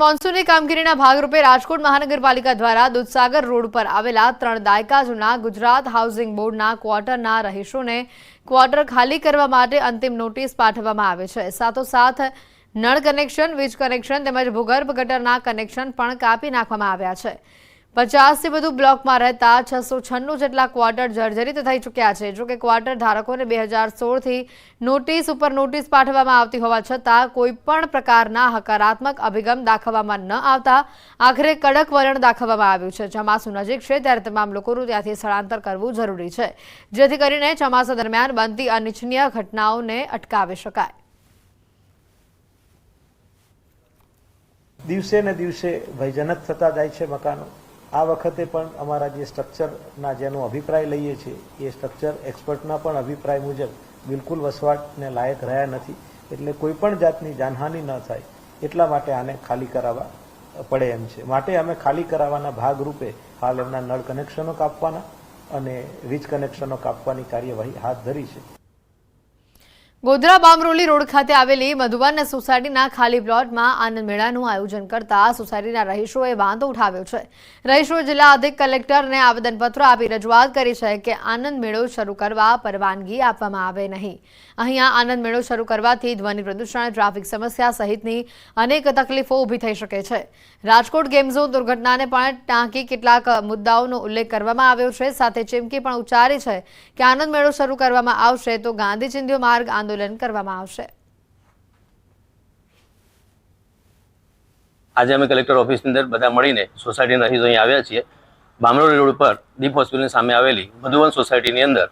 મોન્સૂનની કામગીરીના ભાગરૂપે રાજકોટ મહાનગરપાલિકા દ્વારા દૂધસાગર રોડ પર આવેલા 3 દાયકા જૂના ગુજરાત હાઉસિંગ બોર્ડના ક્વાર્ટરના રહીશોને ક્વાર્ટર ખાલી કરવા માટે અંતિમ નોટિસ પાઠવવામાં આવે છે। સાથોસાથ નળ કનેક્શન, વીજ કનેક્શન તેમજ ભૂગર્ભ ગટરના કનેક્શન પણ કાપી નાખવામાં આવ્યા છે। 50થી વધુ બ્લોકમાં રહેતા 696 જેટલા ક્વાર્ટર જર્જરિત થઈ ચૂક્યા છે। જો કે ક્વાર્ટર ધારકોને 2016થી નોટિસ ઉપર નોટિસ પાઠવવામાં આવતી હોવા છતાં કોઈપણ પ્રકારના હકારાત્મક અભિગમ દાખવવામાં ન આવતા આખરે કડક વલણ દાખવવામાં આવ્યું છે। ચોમાસું નજીક છે ત્યારે તમામ લોકોનું ત્યાંથી સ્થળાંતર કરવું જરૂરી છે, જેથી કરીને ચોમાસા દરમિયાન બનતી અનિચ્છનીય ઘટનાઓને અટકાવી શકાય। દિવસે ને દિવસે ભયજનક થતા જાય છે મકાનો। આ વખતે પણ અમારા જે સ્ટ્રક્ચરના જેનો અભિપ્રાય લઈએ છીએ એ સ્ટ્રક્ચર એક્સપર્ટના પણ અભિપ્રાય મુજબ બિલકુલ વસવાટને લાયક રહ્યા નથી, એટલે કોઈ પણ જાતની જાનહાનિ ન થાય એટલા માટે આને ખાલી કરાવવા પડે એમ છે। માટે અમે ખાલી કરાવવાના ભાગરૂપે હાલ એમના નળ કનેક્શનો કાપવાના અને વીજ કનેક્શનો કાપવાની કાર્યવાહી હાથ ધરી છે। ગોધરા બામરોલી રોડ ખાતે આવેલી મધુવન સોસાયટીના ખાલી પ્લોટમાં આનંદ મેળાનું આયોજન કરતા સોસાયટીના રહીશોએ વાંધો ઉઠાવ્યો છે। રહીશોએ જિલ્લા અધિક કલેક્ટરને આવેદનપત્ર આપી રજૂઆત કરી છે કે આનંદ મેળો શરૂ કરવા પરવાનગી આપવામાં આવે નહીં। અહીંયા આનંદ મેળો શરૂ કરવાથી ધ્વનિ પ્રદૂષણ, ટ્રાફિક સમસ્યા સહિતની અનેક તકલીફો ઊભી થઈ શકે છે। રાજકોટ ગેમ ઝોન દુર્ઘટનાને પણ ટાંકી કેટલાક મુદ્દાઓનો ઉલ્લેખ કરવામાં આવ્યો છે। સાથે ચીમકી પણ ઉચ્ચારી છે કે આનંદ મેળો શરૂ કરવામાં આવશે તો ગાંધી ચિંધ્યો માર્ગ આંદોલન કરવામાં આવશે। આજે અમે કલેક્ટર ઓફિસની અંદર બધા મળીને સોસાયટીના રહીશો અહીં આવ્યા છીએ। બામરોલી રોડ પર દીપ હોસ્પિટલની સામે આવેલી મધુવન સોસાયટીની અંદર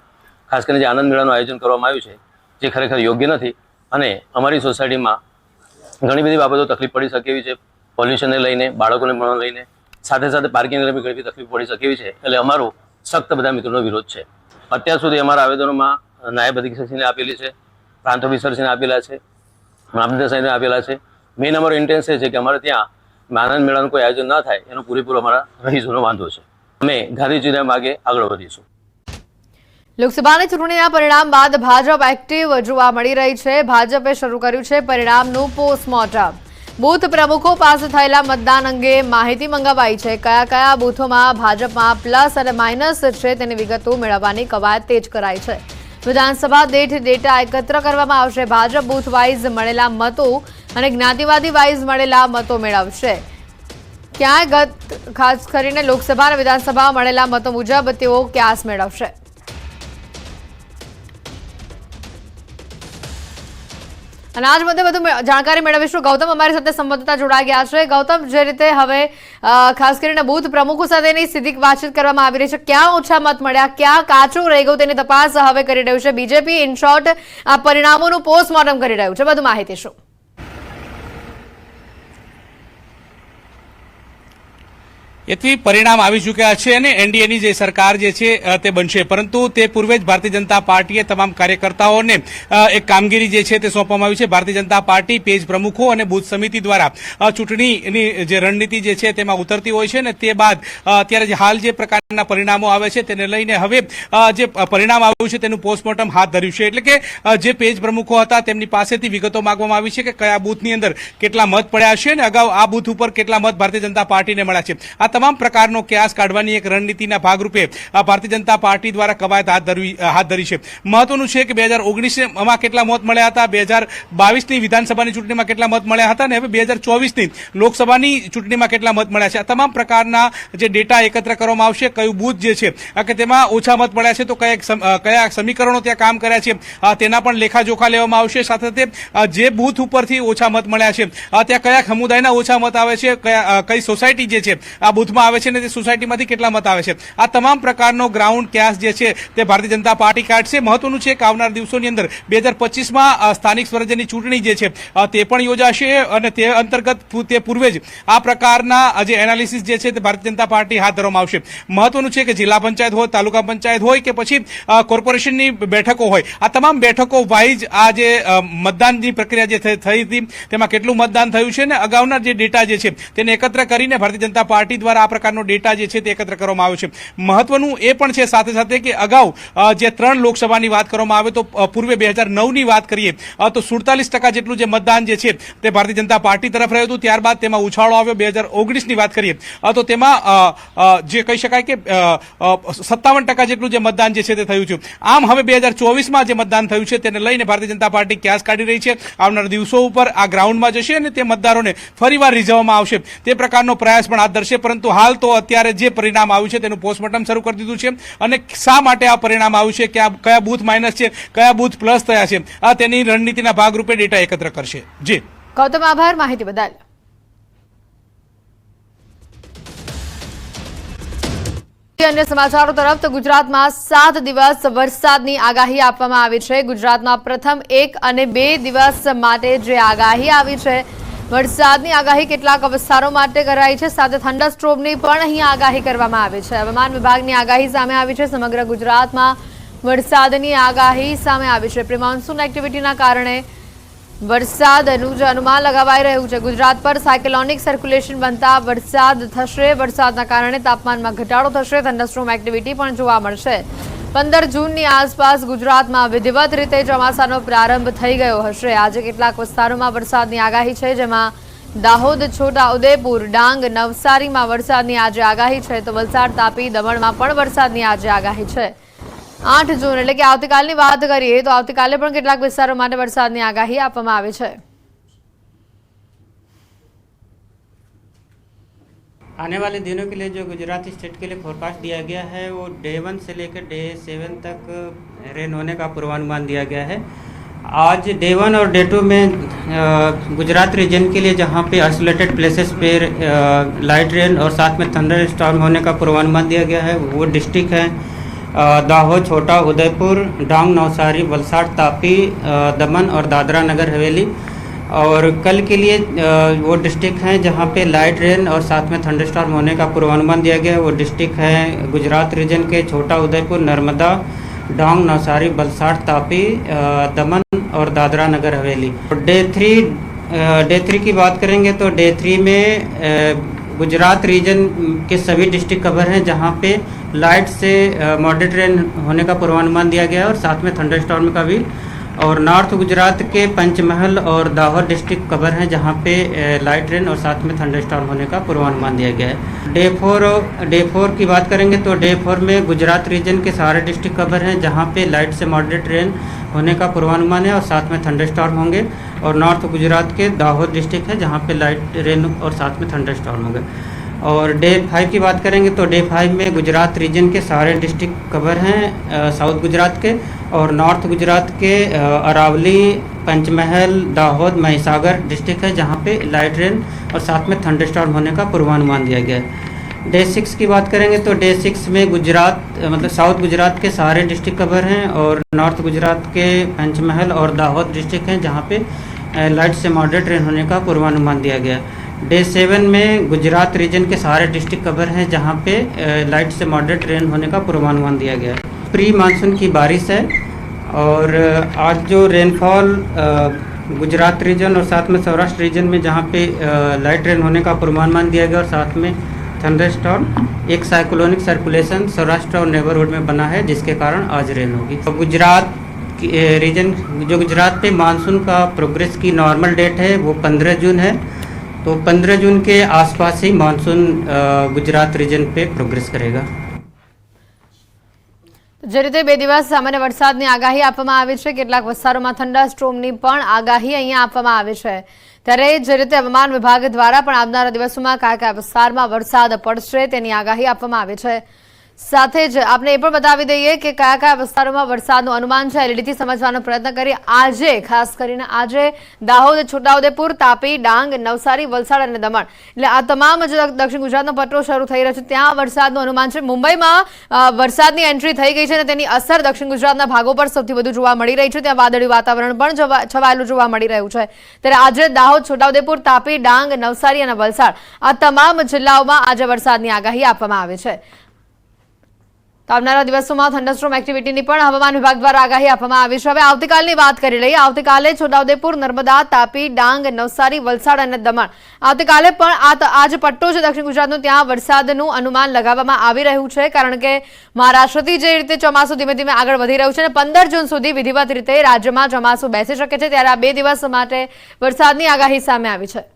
ખાસ કરીને જે આનંદ મેળાનું આયોજન કરવામાં આવ્યું છે જે ખરેખર યોગ્ય નથી અને અમારી સોસાયટીમાં ઘણી બધી બાબતો તકલીફ પડી શકે એવી છે। પોલ્યુશનને લઈને, બાળકોને ભણવાને લઈને, સાથે સાથે પાર્કિંગને લઈને ઘણી બધી તકલીફ પડી શકે એવી છે, એટલે અમારો સખ્ત બધા મિત્રોનો વિરોધ છે। અત્યાર સુધી અમારા આવેદનોમાં નાયબ અધિક્ષકશ્રીને આપેલી છે, પ્રાંત ઓફિસરશ્રીને આપેલા છે, મામલતદાર સાહેબને આપેલા છે। મેઇન અમારો ઇન્ટેન્સ એ છે કે અમારે ત્યાં આનંદ મેળાનું કોઈ આયોજન ના થાય એનો પૂરેપૂરો અમારા રહીશોનો વાંધો છે। અમે ગાંધી ચિંધ્યા માર્ગે આગળ વધીશું। લોકસભાની ચૂંટણીના પરિણામ બાદ ભાજપ એક્ટિવ જોવા મળી રહી છે। ભાજપે શરૂ કર્યું છે પરિણામનું પોસ્ટમોર્ટમ। બૂથ પ્રમુખો પાસે થયેલા મતદાન અંગે માહિતી મંગાવાઈ છે। કયા કયા બૂથોમાં ભાજપમાં પ્લસ અને માઇનસ છે તેની વિગતો મેળવવાની કવાયત તેજ કરાઈ છે। વિધાનસભા દીઠ ડેટા એકત્ર કરવામાં આવશે। ભાજપ બૂથ વાઇઝ મળેલા મતો અને જ્ઞાતિવાદી વાઇઝ મળેલા મતો મેળવશે। ક્યાંય ખાસ કરીને લોકસભા અને વિધાનસભા મળેલા મતો મુજબ તેઓ ક્યાસ મેળવશે। અને આજ મુદ્દે વધુ જાણકારી મેળવીશું। ગૌતમ અમારી સાથે સંવાદદાતા જોડાઈ ગયા છે। ગૌતમ, જે રીતે હવે ખાસ કરીને બૂથ પ્રમુખો સાથેની સીધી વાતચીત કરવામાં આવી રહી છે, ક્યાં ઓછા મત મળ્યા, ક્યાં કાચું રહી ગયું તેની તપાસ હવે કરી રહ્યું છે બીજેપી। ઇન શોર્ટ આ પરિણામોનું પોસ્ટમોર્ટમ કરી રહ્યું છે, વધુ માહિતી શું? એથી પરિણામ આવી ચૂક્યા છે અને એનડીએની જે સરકાર જે છે તે બનશે, પરંતુ તે પૂર્વે જ ભારતીય જનતા પાર્ટીએ તમામ કાર્યકર્તાઓને એક કામગીરી જે છે તે સોંપવામાં આવી છે। ભારતીય જનતા પાર્ટી પેજ પ્રમુખો અને બૂથ સમિતિ દ્વારા ચૂંટણીની જે રણનીતિ જે છે તેમાં ઉતરતી હોય છે, અને તે બાદ અત્યારે હાલ જે પ્રકારના પરિણામો આવે છે તેને લઈને હવે જે પરિણામ આવ્યું છે તેનું પોસ્ટમોર્ટમ હાથ ધર્યું છે। એટલે કે જે પેજ પ્રમુખો હતા તેમની પાસેથી વિગતો માંગવામાં આવી છે કે કયા બૂથની અંદર કેટલા મત પડ્યા છે અને અગાઉ આ બૂથ ઉપર કેટલા મત ભારતીય જનતા પાર્ટીને મળ્યા છે। આ તમામ પ્રકારનો ક્યાસ કાઢવાની એક રણનીતિના ભાગરૂપે ભારતીય જનતા પાર્ટી દ્વારા કવાયત હાથ ધરી છે। મહત્વનું છે કે 2019માં કેટલા મત મળ્યા હતા, 2022ની વિધાનસભાની ચૂંટણીમાં કેટલા મત મળ્યા હતા અને હવે 2024ની લોકસભાની ચૂંટણીમાં કેટલા મત મળ્યા છે। આ તમામ પ્રકારના જે ડેટા એકત્ર કરવામાં આવશે, કયું બૂથ જે છે કે તેમાં ઓછા મત મળ્યા છે તો કયા સમીકરણો ત્યાં કામ કર્યા છે તેના પણ લેખાજોખા લેવામાં આવશે। સાથે સાથે જે બૂથ ઉપરથી ઓછા મત મળ્યા છે ત્યાં કયા સમુદાયના ઓછા મત આવે છે, કઈ સોસાયટી જે છે આ બૂથમાં આવે છે ને તે સોસાયટીમાંથી કેટલા મત આવે છે, આ તમામ પ્રકારનો ગ્રાઉન્ડ ક્યાસ જે છે તે ભારતીય જનતા પાર્ટી કાઢશે। મહત્વનું છે કે આવનાર દિવસોની અંદર 2025માં સ્થાનિક સ્વરાજ્યની ચૂંટણી જે છે તે પણ યોજાશે અને તે અંતર્ગત તે પૂર્વે જ આ પ્રકારના જે એનાલિસિસ જે છે તે ભારતીય જનતા પાર્ટી હાથ ધરવામાં આવશે। મહત્વનું છે કે જિલ્લા પંચાયત હોય, તાલુકા પંચાયત હોય કે પછી કોર્પોરેશનની બેઠકો હોય, આ તમામ બેઠકો વાઇઝ આ જે મતદાનની પ્રક્રિયા જે થઈ હતી તેમાં કેટલું મતદાન થયું છે ને અગાઉના જે ડેટા જે છે તેને એકત્ર કરીને ભારતીય જનતા પાર્ટી દ્વારા આ પ્રકારનો ડેટા જે છે તે એકત્ર કરવામાં આવ્યો છે. મહત્વનું એ પણ છે સાથે સાથે કે અગાઉ જે 3 લોકસભાની વાત કરવામાં આવે તો પૂર્વે 2009ની વાત કરીએ તો 47% જેટલું જે મતદાન જે છે તે ભારતીય જનતા પાર્ટી તરફ રહ્યું હતું. ત્યારબાદ તેમાં ઉછાળો આવ્યો. 2019ની વાત કરીએ તો તેમાં જે કહી શકાય કે 57% જેટલું જે મતદાન જે છે તે થયું છે. આમ હવે 2024માં જે મતદાન થયું છે તેને લઈને ભારતીય જનતા પાર્ટી ક્યાસ કાઢી રહી છે. આવનારા દિવસો ઉપર આ ગ્રાઉન્ડમાં જશે અને તે મતદારોને ફરીવાર રીઝવવામાં આવશે તે પ્રકારનો પ્રયાસ પણ હાથ ધરશે. પરંતુ હાલ તો અત્યારે જે પરિણામ આવ્યું છે તેનું પોસ્ટમોર્ટમ શરૂ કરી દીધું છે અને શા માટે આ પરિણામ આવ્યું છે, કયા બૂથ માઇનસ છે, કયા બૂથ પ્લસ થયા છે, આ તેની રણનીતિના ભાગરૂપે ડેટા એકત્ર કરશે. જી ગૌતમ, આભાર માહિતી બદલ. અન્ય સમાચારો તરફ તો ગુજરાતમાં 7 દિવસ વરસાદની આગાહી આપવામાં આવી છે. ગુજરાતમાં પ્રથમ 1 અને 2 દિવસ માટે જે આગાહી આવી છે, વરસાદની આગાહી કેટલાક વિસ્તારો માટે કરાઈ છે. સાથે થંડરસ્ટ્રોમની પણ અહીં આગાહી કરવામાં આવી છે. હવામાન વિભાગની આગાહી સામે આવી છે. સમગ્ર ગુજરાતમાં વરસાદની આગાહી સામે આવી છે. પ્રી મોન્સૂન એક્ટિવિટીના કારણે વરસાદનું જે અનુમાન લગાવાઈ રહ્યું છે. ગુજરાત પર સાયક્લોનિક સર્ક્યુલેશન બનતા વરસાદ થશે. વરસાદના કારણે તાપમાનમાં ઘટાડો થશે. થંડરસ્ટ્રોમ એક્ટિવિટી પણ જોવા મળશે. 15 જૂનની આસપાસ ગુજરાતમાં વિધિવત રીતે ચોમાસાનો પ્રારંભ થઈ ગયો હશે. આજે કેટલાક વિસ્તારોમાં વરસાદની આગાહી છે, જેમાં દાહોદ, છોટા ઉદેપુર, ડાંગ, નવસારીમાં વરસાદની આજે આગાહી છે. તો વલસાડ, તાપી, દમણમાં પણ વરસાદની આજે આગાહી છે. 8 જૂન એટલે કે આવતીકાલની વાત કરીએ તો આવતીકાલે પણ કેટલાક વિસ્તારો માટે વરસાદની આગાહી આપવામાં આવી છે. आने वाले दिनों के लिए जो गुजरात स्टेट के लिए फोरकास्ट दिया गया है वो डे 1 से लेकर डे 7 तक रेन होने का पूर्वानुमान दिया गया है. आज डे 1 और डे 2 में गुजरात रीजन के लिए जहाँ पे आइसोलेटेड प्लेसेस पे लाइट रेन और साथ में थंडर स्टॉर्म होने का पूर्वानुमान दिया गया है. वो डिस्ट्रिक्ट है दाहोद, छोटा उदयपुर, डांग, नवसारी, वलसाड़, तापी, दमन और दादरा नगर हवेली. और कल के लिए वो डिस्ट्रिक्ट हैं जहाँ पे लाइट रेन और साथ में थंडरस्टॉर्म होने का पूर्वानुमान दिया गया है. वो डिस्ट्रिक्ट हैं गुजरात रीजन के छोटा उदयपुर, नर्मदा, डांग, नवसारी, वलसाड़, तापी, दमन और दादरा नगर हवेली. डे 3 की बात करेंगे तो डे 3 में गुजरात रीजन के सभी डिस्ट्रिक्ट कवर हैं जहाँ पे लाइट से मॉडरेट रेन होने का पूर्वानुमान दिया गया है और साथ में थंडरस्टॉर्म का भी. और नॉर्थ गुजरात के पंचमहल और दाहोद डिस्ट्रिक्ट कवर हैं जहाँ पे लाइट रेन और साथ में थंडरस्टॉर्म होने का पूर्वानुमान दिया गया है. डे 4 की बात करेंगे तो डे 4 में गुजरात रीजन के सारे डिस्ट्रिक्ट कवर हैं जहाँ पे लाइट से मॉडरेट रेन होने का पूर्वानुमान है और साथ में थंडरस्टॉर्म होंगे. और नॉर्थ गुजरात के दाहोद डिस्ट्रिक्ट है जहाँ पे लाइट रेन और साथ में थंडरस्टॉर्म होंगे. और डे 5 की बात करेंगे तो डे 5 में गुजरात रीजन के सारे डिस्ट्रिक्ट कवर हैं साउथ गुजरात के. और नॉर्थ गुजरात के अरावली, पंचमहल, दाहोद, महिसागर डिस्ट्रिक्ट है जहाँ पे लाइट रेन और साथ में थंडरस्टॉर्म होने का पूर्वानुमान दिया गया है. डे 6 की बात करेंगे तो डे 6 में गुजरात मतलब साउथ गुजरात के सारे डिस्ट्रिक्ट कवर हैं और नॉर्थ गुजरात के पंचमहल और दाहोद डिस्ट्रिक्ट हैं जहाँ पे लाइट से मॉडरेट रेन होने का पूर्वानुमान दिया गया है. डे 7 में गुजरात रीजन के सारे डिस्ट्रिक्ट कवर हैं जहाँ पे लाइट से मॉडरेट रेन होने का पूर्वानुमान दिया गया है. प्री मानसून की बारिश है और आज जो रेनफॉल गुजरात रीजन और साथ में सौराष्ट्र रीजन में जहाँ पे लाइट रेन होने का पूर्वानुमान दिया गया और साथ में थंडरस्टॉर्म, एक साइक्लोनिक सर्कुलेशन सौराष्ट्र और नेबरहुड में बना है जिसके कारण आज रेन होगी. तो गुजरात रीजन जो गुजरात पे मानसून का प्रोग्रेस की नॉर्मल डेट है वो 15 जून है. तो 15 जून के आसपास ही मानसून गुजरात रीजन पे प्रोग्रेस करेगा. જે રીતે 2 દિવસ સામાન્ય વરસાદની આગાહી આપવામાં આવી છે, કેટલાક વિસ્તારોમાં થંડરસ્ટ્રોમની પણ આગાહી અહીંયા આપવામાં આવી છે. ત્યારે જે રીતે હવામાન વિભાગ દ્વારા પણ આવનારા દિવસોમાં કયા વિસ્તારમાં વરસાદ પડશે તેની આગાહી આપવામાં આવી છે. સાથે જ આપણે એ પણ બતાવી દઈએ કે કયા વિસ્તારોમાં વરસાદનું અનુમાન છે એલઈડીથી સમજવાનો પ્રયત્ન કરીએ. આજે ખાસ કરીને આજે દાહોદ, છોટાઉદેપુર, તાપી, ડાંગ, નવસારી, વલસાડ અને દમણ એટલે આ તમામ જે દક્ષિણ ગુજરાતનો પટ્ટો શરૂ થઈ રહ્યો છે ત્યાં વરસાદનું અનુમાન છે. મુંબઈમાં વરસાદની એન્ટ્રી થઈ ગઈ છે અને તેની અસર દક્ષિણ ગુજરાતના ભાગો પર સૌથી વધુ જોવા મળી રહી છે. ત્યાં વાદળિયું વાતાવરણ પણ છવાયેલું જોવા મળી રહ્યું છે. ત્યારે આજે દાહોદ, છોટાઉદેપુર, તાપી, ડાંગ, નવસારી અને વલસાડ આ તમામ જિલ્લાઓમાં આજે વરસાદની આગાહી આપવામાં આવી છે. તો આવનારા દિવસોમાં થંડરસ્ટ્રોમ એક્ટિવિટીની પણ હવામાન વિભાગ દ્વારા આગાહી આપવામાં આવી છે. હવે આવતીકાલની વાત કરી લઈએ. આવતીકાલે છોટાઉદેપુર, નર્મદા, તાપી, ડાંગ, નવસારી, વલસાડ અને દમણ આવતીકાલે પણ આ જે પટ્ટો છે દક્ષિણ ગુજરાતનો, ત્યાં વરસાદનું અનુમાન લગાવવામાં આવી રહ્યું છે. કારણ કે મહારાષ્ટ્રથી જે રીતે ચોમાસું ધીમે ધીમે આગળ વધી રહ્યું છે અને 15 જૂન સુધી વિધિવત રીતે રાજ્યમાં ચોમાસું બેસી શકે છે, ત્યારે આ 2 દિવસ માટે વરસાદની આગાહી સામે આવી છે.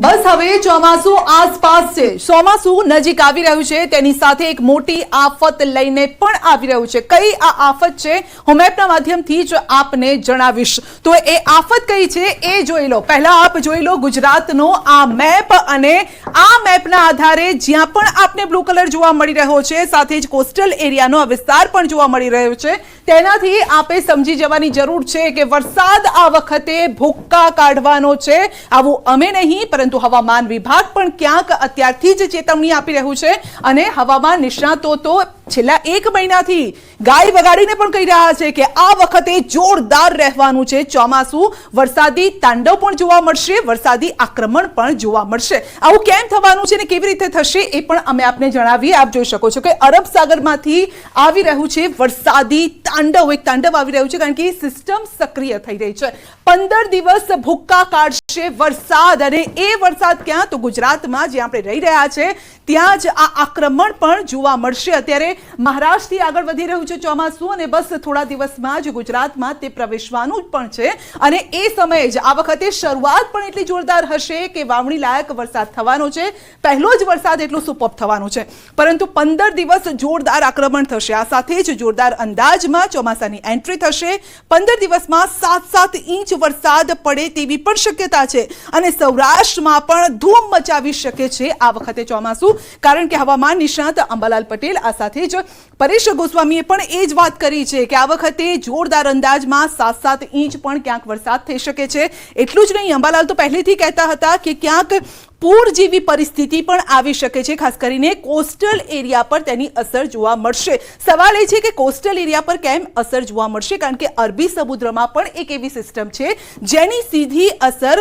બસ હવે ચોમાસું આસપાસ છે, ચોમાસું નજીક આવી રહ્યું છે, તેની સાથે એક મોટી આફત લઈને પણ આવી રહ્યું છે. કઈ આ આફત છે હું મેપના માધ્યમથી જ આપને જણાવીશ. તો એ આફત કઈ છે એ જોઈ લો. પહેલા આપ જોઈ લો ગુજરાતનો આ મેપ, અને આ મેપના આધારે જ્યાં પણ આપને બ્લુ કલર જોવા મળી રહ્યો છે, સાથે જ કોસ્ટલ એરિયાનો આ વિસ્તાર પણ જોવા મળી રહ્યો છે, તેનાથી આપે સમજી જવાની જરૂર છે કે વરસાદ આ વખતે ભૂક્કા કાઢવાનો છે. આવું અમે નહીં, પરંતુ હવામાન વિભાગ પણ ક્યાંક અત્યારથી જ ચેતવણી આપી રહ્યું છે. અને હવામાન નિષ્ણાતો તો છેલ્લા 1 મહિનાથી ગાય વગાડીને પણ કહી રહ્યા છે કે આ વખતે જોરદાર રહેવાનું છે ચોમાસું. વરસાદી તાંડવ પણ જોવા મળશે, વરસાદી આક્રમણ પણ જોવા મળશે. આવું કેમ થવાનું છે ને કેવી રીતે થશે એ પણ અમે આપને જણાવીએ. આપ જોઈ શકો છો કે અરબ સાગરમાંથી આવી રહ્યું છે વરસાદી તાંડવ. એક તાંડવ આવી રહ્યું છે કારણ કે સિસ્ટમ સક્રિય થઈ રહી છે. 15 દિવસ ભૂક્કા કાઢશે વરસાદ, અને એ વરસાદ ક્યાં? તો ગુજરાતમાં જ્યાં આપણે રહી રહ્યા છે ત્યાં જ આ આક્રમણ પણ જોવા મળશે. અત્યારે મહારાષ્ટ્રથી આગળ વધી રહ્યું છે ચોમાસું, અને બસ થોડા દિવસમાં જ ગુજરાતમાં તે પ્રવેશવાનું પણ છે. અને એ સમયે જ આ વખતે શરૂઆત પણ એટલી જોરદાર હશે કે વાવણી લાયક વરસાદ થવાનો છે. પહેલો જ વરસાદ એટલો સુપર થવાનો છે, પરંતુ 15 દિવસ જોરદાર આક્રમણ થશે. આ સાથે જ જોરદાર અંદાજમાં ચોમાસાની એન્ટ્રી થશે. 15 દિવસમાં 7-7 ઇંચ વરસાદ પડે તેવી પણ શક્યતા છે, અને સૌરાષ્ટ્રમાં પણ ધૂમ મચાવી શકે છે આ વખતે ચોમાસું. કારણ કે હવામાન નિષ્ણાત અંબાલાલ પટેલ, આ સાથે જ પરેશ ગોસ્વામીએ પણ એ જ વાત કરી છે કે આ વખતે જોરદાર અંદાજમાં 7-7 ઇંચ પણ ક્યાંક વરસાદ થઈ શકે છે. એટલું જ નહીં, અંબાલાલ તો પહેલેથી કહેતા હતા કે ક્યાંક પૂર જેવી પરિસ્થિતિ પણ આવી શકે છે. ખાસ કરીને કોસ્ટલ એરિયા પર તેની અસર જોવા મળશે. સવાલ એ છે કે કોસ્ટલ એરિયા પર કેમ અસર જોવા મળશે? કારણ કે અરબી સમુદ્રમાં પણ એક એવી સિસ્ટમ છે જેની સીધી અસર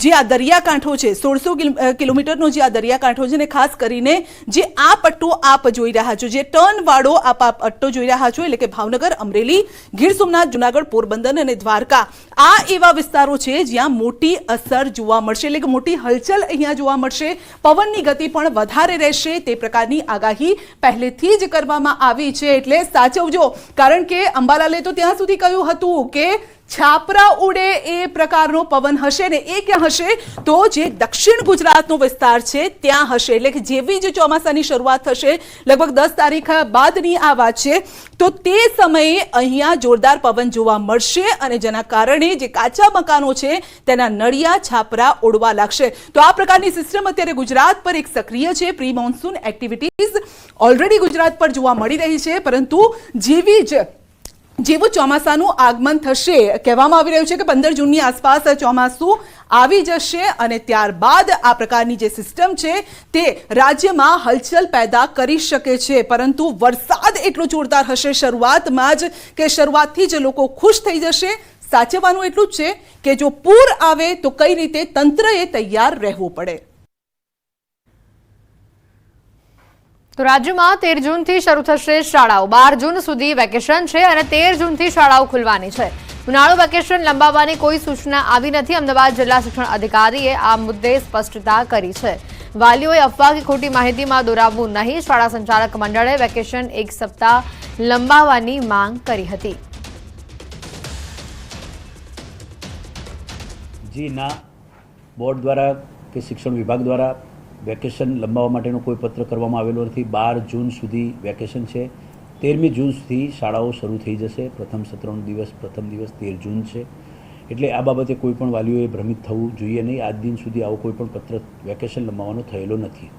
જે આ દરિયાકાંઠો છે, 1600 કિલોમીટરનો જે આ દરિયાકાંઠો છે, ને ખાસ કરીને જે આ પટ્ટો આપ જોઈ રહ્યા છો, જે ટર્નવાળો આપ પટ્ટો જોઈ રહ્યા છો, એટલે કે ભાવનગર, અમરેલી, ગીર સોમનાથ, જુનાગઢ, પોરબંદર અને દ્વારકા, આ એવા વિસ્તારો છે જ્યાં મોટી અસર જોવા મળશે, એટલે કે મોટી હલચલ અહીંયા જોવા મળશે. પવનની ગતિ પણ વધારે રહેશે, તે પ્રકારની આગાહી પહેલેથી જ કરવામાં આવી છે. એટલે સાચવજો, કારણ કે અંબાલાલે તો ત્યાં સુધી કહ્યું હતું કે છાપરા ઉડે એ પ્રકારનો પવન હશે, ને એ ક્યાં હશે? તો જે દક્ષિણ ગુજરાતનો વિસ્તાર છે ત્યાં હશે. એટલે કે જેવી જ ચોમાસાની શરૂઆત થશે, લગભગ 10 તારીખ બાદની આ વાત છે, તો તે સમયે અહીંયા જોરદાર પવન જોવા મળશે, અને જેના કારણે જે કાચા મકાનો છે તેના નળિયા છાપરા ઉડવા લાગશે. તો આ પ્રકારની સિસ્ટમ અત્યારે ગુજરાત પર એક સક્રિય છે. Pre monsoon activities already Gujarat પર જોવા મળી રહી છે, પરંતુ જેવું ચોમાસાનું આગમન થશે, કહેવામાં આવી રહ્યું છે કે 15 જૂનની આસપાસ ચોમાસું આવી જશે, અને ત્યારબાદ આ પ્રકારની જે સિસ્ટમ છે તે રાજ્યમાં હલચલ પેદા કરી શકે છે. પરંતુ વરસાદ એટલો જોરદાર હશે શરૂઆતમાં જ કે શરૂઆતથી જ લોકો ખુશ થઈ જશે. સાચવવાનું એટલું જ છે કે જો પૂર આવે તો કઈ રીતે તંત્રએ તૈયાર રહેવું પડે. તો રાજ્યમાં 13 જૂનથી શરૂ થશે શાળાઓ. 12 જૂન સુધી વેકેશન છે અને 13 જૂનથી શાળાઓ ખુલવાની છે. ઉનાળુ વેકેશન લંબાવવાની કોઈ સૂચના આવી નથી. અમદાવાદ જિલ્લા શિક્ષણ અધિકારીએ આ મુદ્દે સ્પષ્ટતા કરી છે. વાલીઓએ અફવા કે ખોટી માહિતીમાં દોરાવવું નહીં. શાળા સંચાલક મંડળે વેકેશન 1 સપ્તાહ લંબાવવાની માંગ કરી હતી. જી ના, બોર્ડ દ્વારા કે શિક્ષણ વિભાગ દ્વારા વેકેશન લંબાવવા માટેનો કોઈ પત્ર કરવામાં આવેલો નથી. 12 જૂન સુધી વેકેશન છે. 13મી જૂન સુધી શાળાઓ શરૂ થઈ જશે. પ્રથમ સત્રનો દિવસ 13 જૂન છે. એટલે આ બાબતે કોઈ પણ વાલીઓએ ભ્રમિત થવું જોઈએ નહીં. આજ દિન સુધી આવો કોઈ પણ પત્ર વેકેશન લંબાવવાનો થયેલો નથી.